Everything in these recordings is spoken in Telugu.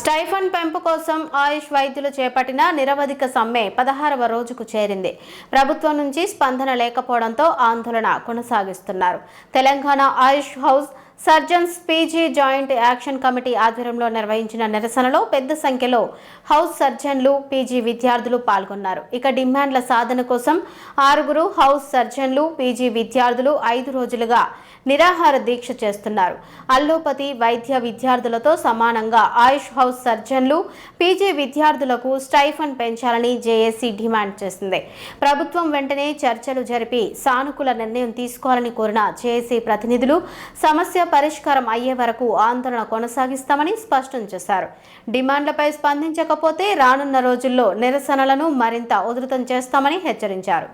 స్టైఫండ్ పెంపు కోసం ఆయుష్ వైద్యులు చేపట్టిన నిరవధిక సమ్మె 16వ రోజుకు చేరింది. ప్రభుత్వం నుంచి స్పందన లేకపోవడంతో ఆందోళన కొనసాగిస్తున్నారు. Telangana AYUSH house surgeons PG joint action committee ఆధ్వర్యంలో నిర్వహించిన నిరసనలో పెద్ద సంఖ్యలో హౌస్ సర్జన్లు, పీజీ విద్యార్థులు పాల్గొన్నారు. ఇక డిమాండ్ల సాధన కోసం 6 హౌస్ సర్జన్లు, పీజీ విద్యార్థులు 5 రోజులుగా నిరాహార దీక్ష చేస్తున్నారు. అల్లోపతి వైద్య విద్యార్థులతో సమానంగా ఆయుష్ హౌస్ సర్జన్లు, పీజీ విద్యార్థులకు స్టైఫండ్ పెంచాలని జేఏసీ డిమాండ్ చేసింది. ప్రభుత్వం వెంటనే చర్చలు జరిపి సానుకూల నిర్ణయం తీసుకోవాలని కోరిన జేఏసీ ప్రతినిధులు సమస్య పరిష్కారం అయ్యే వరకు ఆందోళన కొనసాగిస్తామని స్పష్టం చేశారు. డిమాండ్లపై స్పందించకపోతే రానున్న రోజుల్లో నిరసనలను మరింత ఉధృతం చేస్తామని హెచ్చరించారు.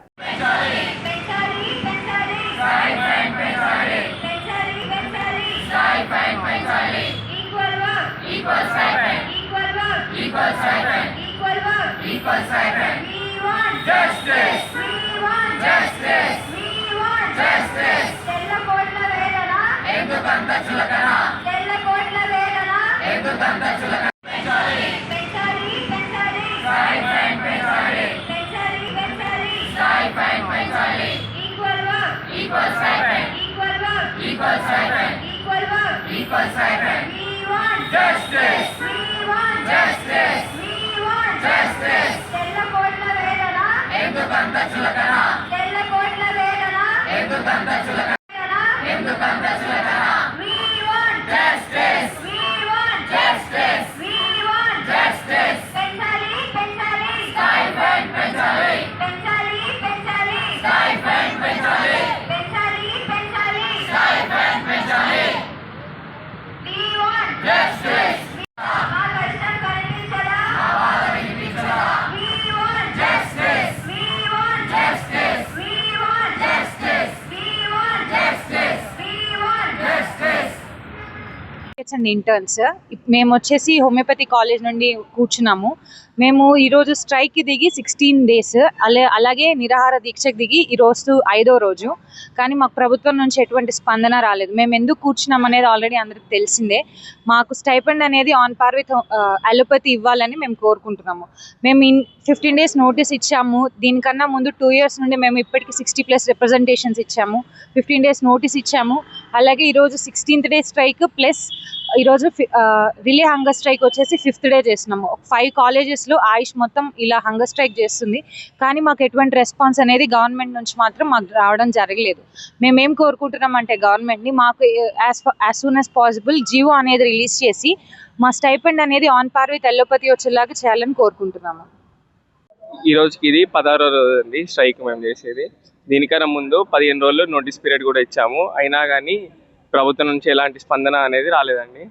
అండ్ ఇంటర్న్స్ మేము వచ్చేసి హోమియోపతి కాలేజ్ నుండి కూర్చున్నాము. మేము ఈరోజు స్ట్రైక్కి దిగి 16 డేస్, అలాగే నిరాహార దీక్షకు దిగి ఈరోజు 5వ రోజు. కానీ మాకు ప్రభుత్వం నుంచి ఎటువంటి స్పందన రాలేదు. మేము ఎందుకు కూర్చున్నాం అనేది ఆల్రెడీ అందరికి తెలిసిందే. మాకు స్టైపెండ్ అనేది ఆన్ పార్ విత్ అలోపతి ఇవ్వాలని మేము కోరుకుంటున్నాము. మేము 15 డేస్ నోటీస్ ఇచ్చాము. దీనికన్నా ముందు 2 years నుండి మేము ఇప్పటికి 60+ రిప్రజెంటేషన్స్ ఇచ్చాము. 15 డేస్ నోటీస్ ఇచ్చాము. అలాగే ఈరోజు 16th డే స్ట్రైక్ ప్లస్ ఈరోజు రిలే హంగర్ స్ట్రైక్ వచ్చేసి 5th డే చేస్తున్నాము. 5 కాలేజెస్లో ఆయుష్ మొత్తం ఇలా హంగర్ స్ట్రైక్ చేస్తుంది. కానీ మాకు ఎటువంటి రెస్పాన్స్ అనేది గవర్నమెంట్ నుంచి మాత్రం మాకు రావడం జరగలేదు. మేమేం కోరుకుంటున్నాం అంటే గవర్నమెంట్ని మాకు as soon as possible GO అనేది రిలీజ్ చేసి మా స్టైపెండ్ అనేది ఆన్ పార్ విత్ అలోపతి వచ్చేలాగా చేయాలని కోరుకుంటున్నాము. ఈ రోజుకి ఇది 16వ రోజు అండి స్ట్రైక్ మేము చేసేది. దీనికన్నా ముందు 15 రోజులు నోటీస్ పీరియడ్ కూడా ఇచ్చాము. అయినా కానీ ప్రభుత్వం నుంచి ఎలాంటి స్పందన అనేది రాలేదండి.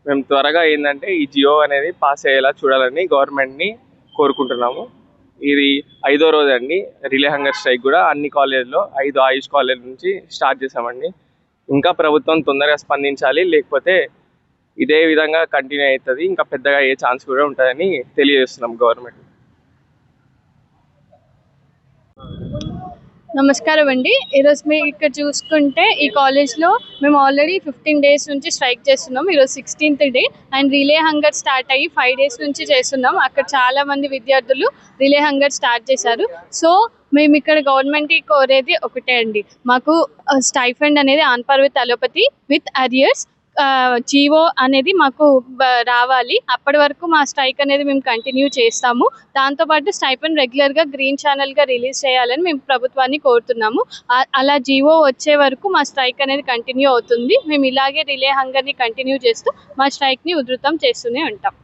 మేము త్వరగా ఏంటంటే ఈ జియో అనేది పాస్ అయ్యేలా చూడాలని గవర్నమెంట్ని కోరుకుంటున్నాము. ఇది 5వ రోజు అండి రిలే హంగర్ స్ట్రైక్ కూడా. అన్ని కాలేజ్లో 5 ఆయుష్ కాలేజ్ నుంచి స్టార్ట్ చేసామండి. ఇంకా ప్రభుత్వం తొందరగా స్పందించాలి, లేకపోతే ఇదే విధంగా కంటిన్యూ అవుతుంది. ఇంకా పెద్దగా అయ్యే ఛాన్స్ కూడా ఉంటుందని తెలియజేస్తున్నాం గవర్నమెంట్. నమస్కారం అండి. ఈరోజు మీరు ఇక్కడ చూసుకుంటే ఈ కాలేజ్లో మేము ఆల్రెడీ 15 డేస్ నుంచి స్ట్రైక్ చేస్తున్నాం. ఈరోజు 16th day and relay hunger start అయ్యి 5 డేస్ నుంచి చేస్తున్నాం. అక్కడ చాలా మంది విద్యార్థులు రిలే హంగర్ స్టార్ట్ చేశారు. సో మేము ఇక్కడ గవర్నమెంట్కి కోరేది ఒకటే అండి, మాకు స్టైఫండ్ అనేది on par with allopathy with arrears GO అనేది మాకు రావాలి. అప్పటి వరకు మా స్ట్రైక్ అనేది మేము కంటిన్యూ చేస్తాము. దాంతోపాటు స్టైపెండ్ రెగ్యులర్గా గ్రీన్ ఛానల్గా రిలీజ్ చేయాలని మేము ప్రభుత్వాన్ని కోరుతున్నాము. అలా జీవో వచ్చే వరకు మా స్ట్రైక్ అనేది కంటిన్యూ అవుతుంది. మేము ఇలాగే రిలే హంగర్ని కంటిన్యూ చేస్తూ మా స్ట్రైక్ని ఉధృతం చేస్తూనే ఉంటాం.